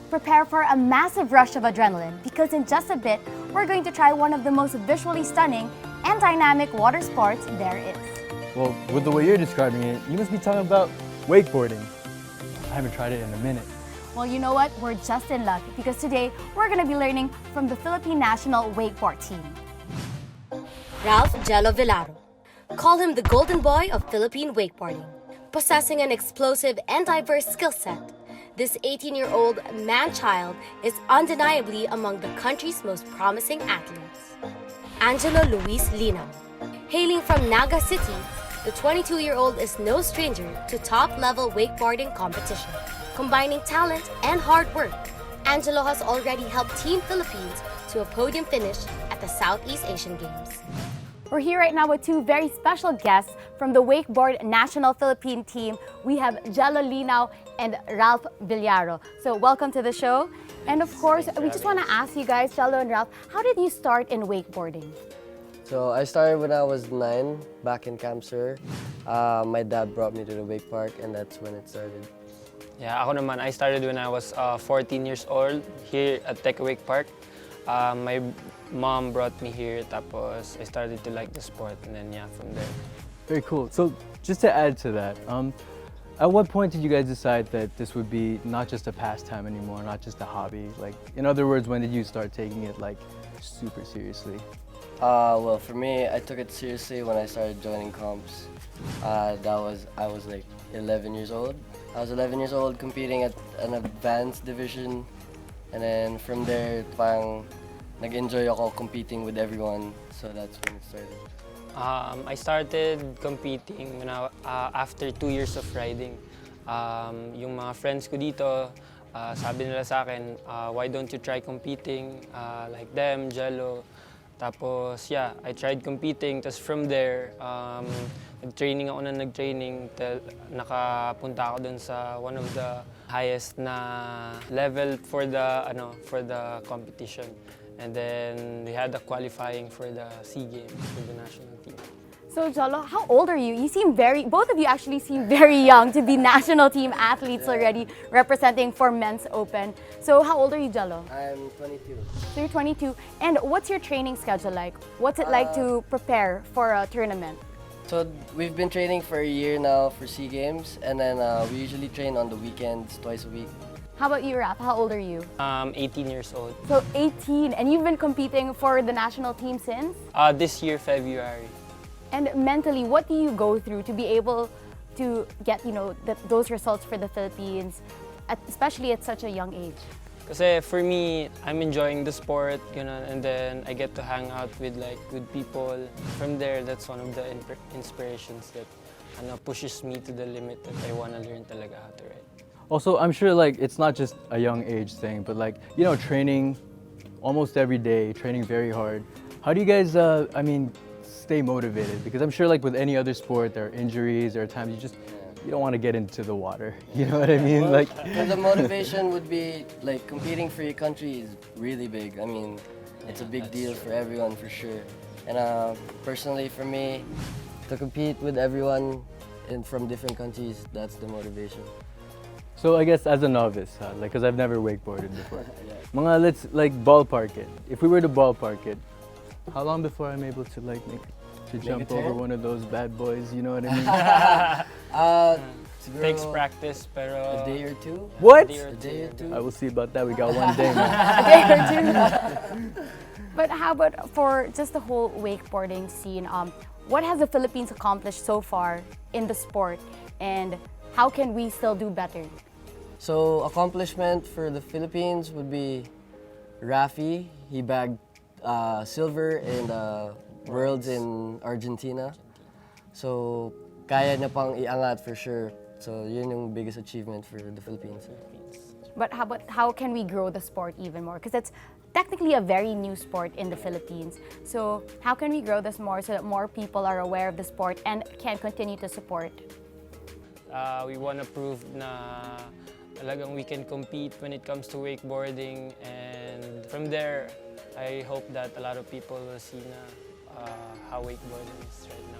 prepare for a massive rush of adrenaline because in just a bit, we're going to try one of the most visually stunning and dynamic water sports there is. Well, with the way you're describing it, you must be talking about wakeboarding. I haven't tried it in a minute. Well, you know what? We're just in luck because today we're going to be learning from the Philippine National Wakeboard Team. Ralph Gelo Villard. Call him the golden boy of Philippine wakeboarding. Possessing an explosive and diverse skill set, this 18-year-old man-child is undeniably among the country's most promising athletes. Angelo Louise Linao. Hailing from Naga City, the 22-year-old is no stranger to top-level wakeboarding competition. Combining talent and hard work, Angelo has already helped Team Philippines to a podium finish at the Southeast Asian Games. We're here right now with two very special guests from the Wakeboard National Philippine Team. We have Gelo Linao and Ralph Villard. So welcome to the show. And of course, we just want to ask you guys, Gelo and Ralph, how did you start in wakeboarding? So I started when I was 9, back in Camp Sur. My dad brought me to the wake park and that's when it started. Yeah, ako naman, I started when I was 14 years old here at Tech Wake Park. My mom brought me here, tapos I started to like the sport, and then yeah, from there. Very cool. So just to add to that, at what point did you guys decide that this would be not just a pastime anymore, not just a hobby? Like, in other words, when did you start taking it like super seriously? Well, for me, I took it seriously when I started joining comps. I was like 11 years old. I was 11 years old competing at an advanced division, and then from there, parang nag-enjoy ako competing with everyone. So that's when it started. I started competing when after 2 years of riding. Yung mga friends ko dito, sabi nila sa akin, why don't you try competing like them, Gelo. Tapos yeah, I tried competing. Tapos from there, nag-training ako na nag-training till nakapunta ako dun sa one of the highest na level for the competition. And then we had the qualifying for the SEA Games for the national team. So Gelo, how old are you? You seem both of you actually seem very young to be national team athletes already representing for Men's Open. So how old are you, Gelo? I'm 22. So you're 22. And what's your training schedule like? What's it like to prepare for a tournament? So we've been training for a year now for SEA Games, and then we usually train on the weekends, twice a week. How about you, Ralph? How old are you? 18 years old. So 18, and you've been competing for the national team since? This year, February. And mentally, what do you go through to be able to get, those results for the Philippines, especially at such a young age? Kasi for me, I'm enjoying the sport, and then I get to hang out with like good people. From there, that's one of the inspirations that pushes me to the limit that I want to learn talaga how to ride. Also, I'm sure like it's not just a young age thing, but like, training almost every day, training very hard. How do you guys, stay motivated? Because I'm sure like with any other sport, there are injuries, there are times you don't want to get into the water. You know what I mean? Well, like the motivation would be like competing for your country is really big. I mean, it's a big deal for everyone for sure. And personally for me, to compete with everyone from different countries, that's the motivation. So I guess as a novice, like, cause I've never wakeboarded before. Mga, let's like ballpark it. If we were to ballpark it, how long before I'm able to like jump over one of those bad boys? You know what I mean? Takes practice, pero a day or two. What? A day or two. I will see about that. We got one day, man. A day or two. But how about for just the whole wakeboarding scene? What has the Philippines accomplished so far in the sport, and how can we still do better? So accomplishment for the Philippines would be Rafi. He bagged silver in the Worlds in Argentina. So kaya na pang iangat for sure. So yun yung biggest achievement for the Philippines. But how can we grow the sport even more? Because it's technically a very new sport in the Philippines. So how can we grow this more so that more people are aware of the sport and can continue to support? We want to prove na talagang we can compete when it comes to wakeboarding, and from there, I hope that a lot of people will see na how wakeboarding is right now.